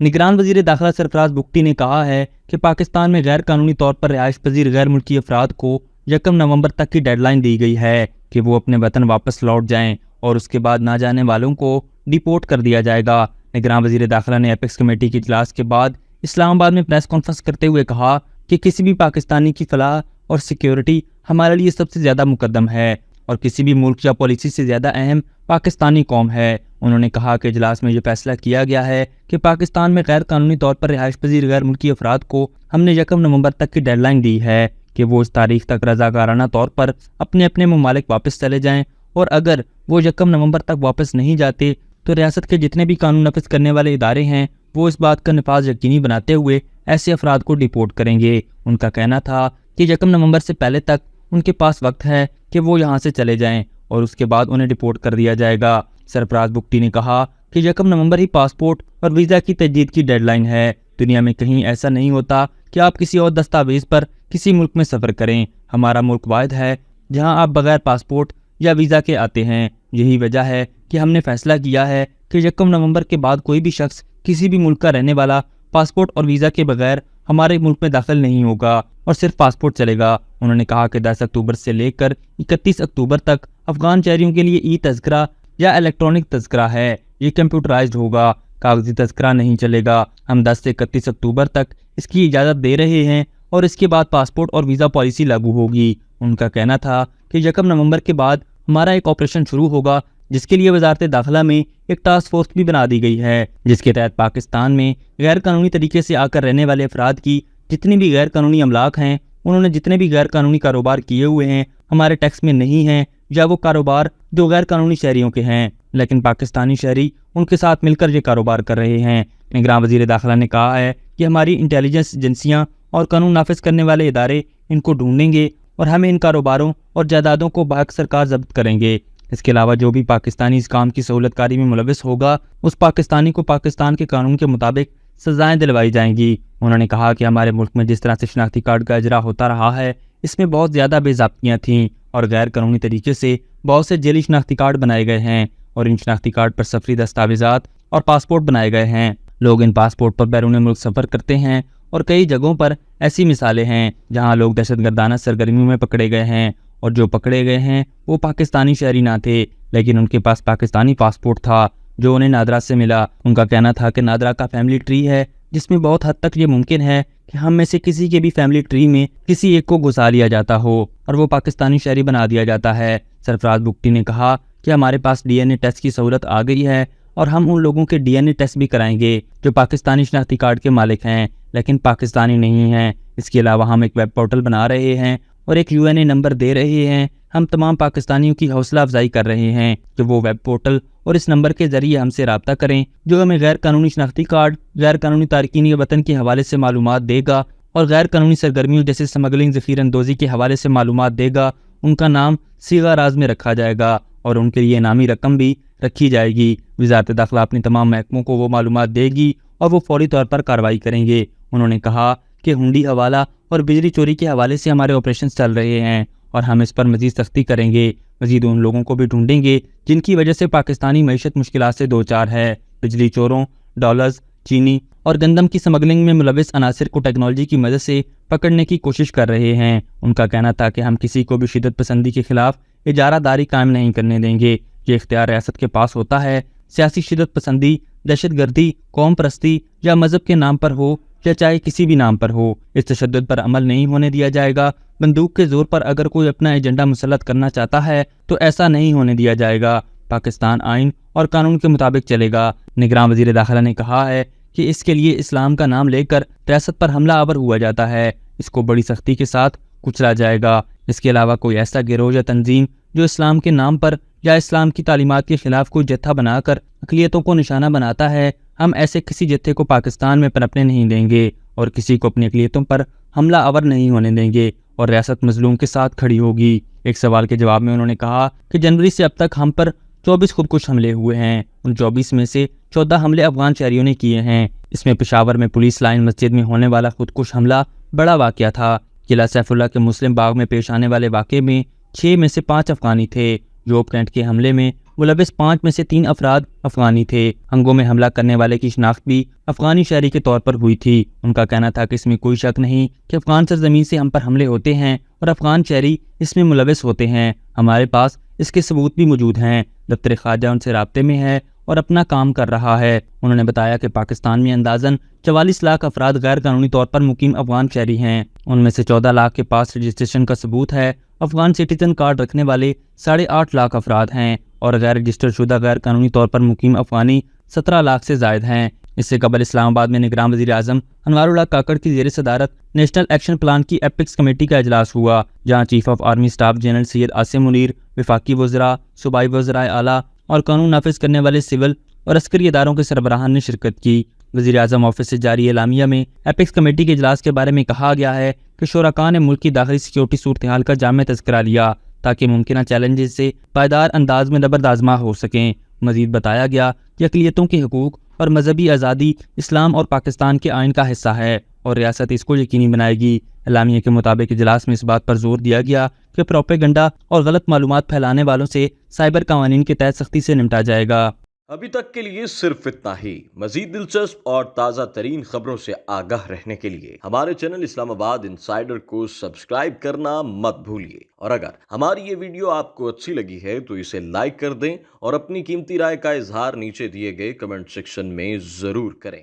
نگران وزیر داخلہ سرفراز بگٹی نے کہا ہے کہ پاکستان میں غیر قانونی طور پر رہائش پذیر غیر ملکی افراد کو 1 نومبر تک کی ڈیڈ لائن دی گئی ہے کہ وہ اپنے وطن واپس لوٹ جائیں اور اس کے بعد نہ جانے والوں کو ڈیپورٹ کر دیا جائے گا۔ نگران وزیر داخلہ نے ایپیکس کمیٹی کے اجلاس کے بعد اسلام آباد میں پریس کانفرنس کرتے ہوئے کہا کہ کسی بھی پاکستانی کی فلاح اور سیکیورٹی ہمارے لیے سب سے زیادہ مقدم ہے اور کسی بھی ملک یا پالیسی سے زیادہ اہم پاکستانی قوم ہے۔ انہوں نے کہا کہ اجلاس میں یہ فیصلہ کیا گیا ہے کہ پاکستان میں غیر قانونی طور پر رہائش پذیر غیر ملکی افراد کو ہم نے 1 نومبر تک کی ڈیڈ لائن دی ہے کہ وہ اس تاریخ تک رضاکارانہ طور پر اپنے اپنے ممالک واپس چلے جائیں، اور اگر وہ 1 نومبر تک واپس نہیں جاتے تو ریاست کے جتنے بھی قانون نافذ کرنے والے ادارے ہیں وہ اس بات کا نفاذ یقینی بناتے ہوئے ایسے افراد کو ڈیپورٹ کریں گے۔ ان کا کہنا تھا کہ 1 نومبر سے پہلے تک ان کے پاس وقت ہے کہ وہ یہاں سے چلے جائیں اور اس کے بعد انہیں ڈیپورٹ کر دیا جائے گا۔ سرفراز بگٹی نے کہا کہ 1 نومبر ہی پاسپورٹ اور ویزا کی تجدید کی ڈیڈ لائن ہے۔ دنیا میں کہیں ایسا نہیں ہوتا کہ آپ کسی اور دستاویز پر کسی ملک میں سفر کریں۔ ہمارا ملک واحد ہے جہاں آپ بغیر پاسپورٹ یا ویزا کے آتے ہیں۔ یہی وجہ ہے کہ ہم نے فیصلہ کیا ہے کہ 1 نومبر کے بعد کوئی بھی شخص کسی بھی ملک کا رہنے والا پاسپورٹ اور ویزا کے بغیر ہمارے ملک میں داخل نہیں ہوگا اور صرف پاسپورٹ چلے گا۔ انہوں نے کہا کہ 10 اکتوبر سے لے کر 31 اکتوبر تک افغان شہریوں کے لیے ای تذکرہ یا الیکٹرانک تذکرہ ہے، یہ کمپیوٹرائزڈ ہوگا، کاغذی تذکرہ نہیں چلے گا۔ ہم 10 سے 31 اکتوبر تک اس کی اجازت دے رہے ہیں اور اس کے بعد پاسپورٹ اور ویزا پالیسی لاگو ہوگی۔ ان کا کہنا تھا کہ 1 نومبر کے بعد ہمارا ایک آپریشن شروع ہوگا جس کے لیے وزارت داخلہ میں ایک ٹاسک فورس بھی بنا دی گئی ہے، جس کے تحت پاکستان میں غیر قانونی طریقے سے آ کر رہنے والے افراد کی جتنی بھی غیر قانونی املاک ہیں، انہوں نے جتنے بھی غیر قانونی کاروبار کیے ہوئے ہیں ہمارے ٹیکس میں نہیں ہیں، یا وہ کاروبار جو غیر قانونی شہریوں کے ہیں لیکن پاکستانی شہری ان کے ساتھ مل کر یہ کاروبار کر رہے ہیں۔ نگران وزیر داخلہ نے کہا ہے کہ ہماری انٹیلیجنس ایجنسیاں اور قانون نافذ کرنے والے ادارے ان کو ڈھونڈیں گے اور ہمیں ان کاروباروں اور جائیدادوں کو بحق سرکار ضبط کریں گے۔ اس کے علاوہ جو بھی پاکستانی اس کام کی سہولت کاری میں ملوث ہوگا اس پاکستانی کو پاکستان کے قانون کے مطابق سزائیں دلوائی جائیں گی۔ انہوں نے کہا کہ ہمارے ملک میں جس طرح سے شناختی کارڈ کا اجرا ہوتا رہا ہے اس میں بہت زیادہ بے ضابطگیاں تھیں اور غیر قانونی طریقے سے بہت سے جعلی شناختی کارڈ بنائے گئے ہیں اور ان شناختی کارڈ پر سفری دستاویزات اور پاسپورٹ بنائے گئے ہیں۔ لوگ ان پاسپورٹ پر بیرون ملک سفر کرتے ہیں اور کئی جگہوں پر ایسی مثالیں ہیں جہاں لوگ دہشت گردانہ سرگرمیوں میں پکڑے گئے ہیں اور جو پکڑے گئے ہیں وہ پاکستانی شہری نہ تھے لیکن ان کے پاس پاکستانی پاسپورٹ تھا جو انہیں نادرا سے ملا۔ ان کا کہنا تھا کہ نادرا کا فیملی ٹری ہے جس میں بہت حد تک یہ ممکن ہے کہ ہم میں سے کسی کے بھی فیملی ٹری میں کسی ایک کو گھسا لیا جاتا ہو اور وہ پاکستانی شہری بنا دیا جاتا ہے۔ سرفراز بگٹی نے کہا کہ ہمارے پاس ڈی این اے ٹیسٹ کی سہولت آ گئی ہے اور ہم ان لوگوں کے ڈی این اے ٹیسٹ بھی کرائیں گے جو پاکستانی شناختی کارڈ کے مالک ہیں لیکن پاکستانی نہیں ہیں۔ اس کے علاوہ ہم ایک ویب پورٹل بنا رہے ہیں اور ایک یو این اے نمبر دے رہے ہیں۔ ہم تمام پاکستانیوں کی حوصلہ افزائی کر رہے ہیں کہ وہ ویب پورٹل اور اس نمبر کے ذریعے ہم سے رابطہ کریں جو ہمیں غیر قانونی شناختی کارڈ، غیر قانونی تارکین وطن کے حوالے سے معلومات دے گا اور غیر قانونی سرگرمیوں جیسے سمگلنگ، ذخیرہ اندوزی کے حوالے سے معلومات دے گا۔ ان کا نام صیغہ راز میں رکھا جائے گا اور ان کے لیے انعامی رقم بھی رکھی جائے گی۔ وزارت داخلہ اپنی تمام محکموں کو وہ معلومات دے گی اور وہ فوری طور پر کارروائی کریں گے۔ انہوں نے کہا کہ ہنڈی حوالہ اور بجلی چوری کے حوالے سے ہمارے آپریشنز چل رہے ہیں اور ہم اس پر مزید سختی کریں گے۔ مزید ان لوگوں کو بھی ڈھونڈیں گے جن کی وجہ سے پاکستانی معیشت مشکلات سے دوچار ہے۔ بجلی چوروں، ڈالرز، چینی اور گندم کی سمگلنگ میں ملوث عناصر کو ٹیکنالوجی کی مدد سے پکڑنے کی کوشش کر رہے ہیں۔ ان کا کہنا تھا کہ ہم کسی کو بھی شدت پسندی کے خلاف اجارہ داری قائم نہیں کرنے دیں گے۔ یہ اختیار ریاست کے پاس ہوتا ہے۔ سیاسی شدت پسندی، دہشت گردی، قوم پرستی یا مذہب کے نام پر ہو یا چاہے کسی بھی نام پر ہو، اس تشدد پر عمل نہیں ہونے دیا جائے گا۔ بندوق کے زور پر اگر کوئی اپنا ایجنڈا مسلط کرنا چاہتا ہے تو ایسا نہیں ہونے دیا جائے گا۔ پاکستان آئین اور قانون کے مطابق چلے گا۔ نگران وزیر داخلہ نے کہا ہے کہ اس کے لیے اسلام کا نام لے کر ریاست پر حملہ آور ہوا جاتا ہے، اس کو بڑی سختی کے ساتھ کچلا جائے گا۔ اس کے علاوہ کوئی ایسا گروہ یا تنظیم جو اسلام کے نام پر یا اسلام کی تعلیمات کے خلاف کوئی جتھا بنا کر اقلیتوں کو نشانہ بناتا ہے، ہم ایسے کسی جتھے کو پاکستان میں پنپنے نہیں دیں گے اور کسی کو اپنی اقلیتوں پر حملہ آور نہیں ہونے دیں گے اور ریاست مظلوم کے ساتھ کھڑی ہوگی۔ ایک سوال کے جواب میں انہوں نے کہا کہ جنوری سے اب تک ہم پر 24 خودکش حملے ہوئے ہیں۔ ان 24 میں سے 14 حملے افغان شہریوں نے کیے ہیں۔ اس میں پشاور میں پولیس لائن مسجد میں ہونے والا خودکش حملہ بڑا واقعہ تھا۔ قلعہ سیف اللہ کے مسلم باغ میں پیش آنے والے واقعے میں 6 میں سے 5 افغانی تھے جوب کینٹ کے حملے میں ملوث 5 میں سے 3 افراد افغانی تھے۔ ہنگو میں حملہ کرنے والے کی شناخت بھی افغانی شہری کے طور پر ہوئی تھی۔ ان کا کہنا تھا کہ اس میں کوئی شک نہیں کہ افغان سرزمین سے ہم پر حملے ہوتے ہیں اور افغان شہری اس میں ملوث ہوتے ہیں۔ ہمارے پاس اس کے ثبوت بھی موجود ہیں۔ دفتر خارجہ ان سے رابطے میں ہے اور اپنا کام کر رہا ہے۔ انہوں نے بتایا کہ پاکستان میں اندازاً 44 لاکھ افراد غیر قانونی طور پر مقیم افغان شہری ہیں۔ ان میں سے 14 لاکھ کے پاس رجسٹریشن کا ثبوت ہے۔ افغان سٹیزن کارڈ رکھنے والے 8.5 لاکھ افراد ہیں اور غیر رجسٹر شدہ غیر قانونی طور پر مقیم افغانی 17 لاکھ سے زائد ہیں۔ اس سے قبل اسلام آباد میں نگراں وزیر اعظم انوار اللہ کاکڑ کی زیر صدارت نیشنل ایکشن پلان کی ایپکس کمیٹی کا اجلاس ہوا، جہاں chief of army staff general Syed Asim Munir, وفاقی وزراء، صوبائی وزرائے اعلیٰ اور قانون نافذ کرنے والے سول اور عسکری اداروں کے سربراہان نے شرکت کی۔ وزیر اعظم آفس سے جاری اعلامیہ میں ایپکس کمیٹی کے اجلاس کے بارے میں کہا گیا ہے کہ شرکاء نے ملک کی داخلی سیکیورٹی صورتحال کا جامع تذکرہ لیا تاکہ ممکنہ چیلنجز سے پائیدار انداز میں نبرد ہو سکیں۔ مزید بتایا گیا کہ اقلیتوں کے حقوق اور مذہبی آزادی اسلام اور پاکستان کے آئین کا حصہ ہے اور ریاست اس کو یقینی بنائے گی۔ اعلامیہ کے مطابق اجلاس میں اس بات پر زور دیا گیا کہ پروپیگنڈا اور غلط معلومات پھیلانے والوں سے سائبر قوانین کے تحت سختی سے نمٹا جائے گا۔ ابھی تک کے لیے صرف اتنا ہی۔ مزید دلچسپ اور تازہ ترین خبروں سے آگاہ رہنے کے لیے ہمارے چینل اسلام آباد انسائیڈر کو سبسکرائب کرنا مت بھولیے، اور اگر ہماری یہ ویڈیو آپ کو اچھی لگی ہے تو اسے لائک کر دیں اور اپنی قیمتی رائے کا اظہار نیچے دیے گئے کمنٹ سیکشن میں ضرور کریں۔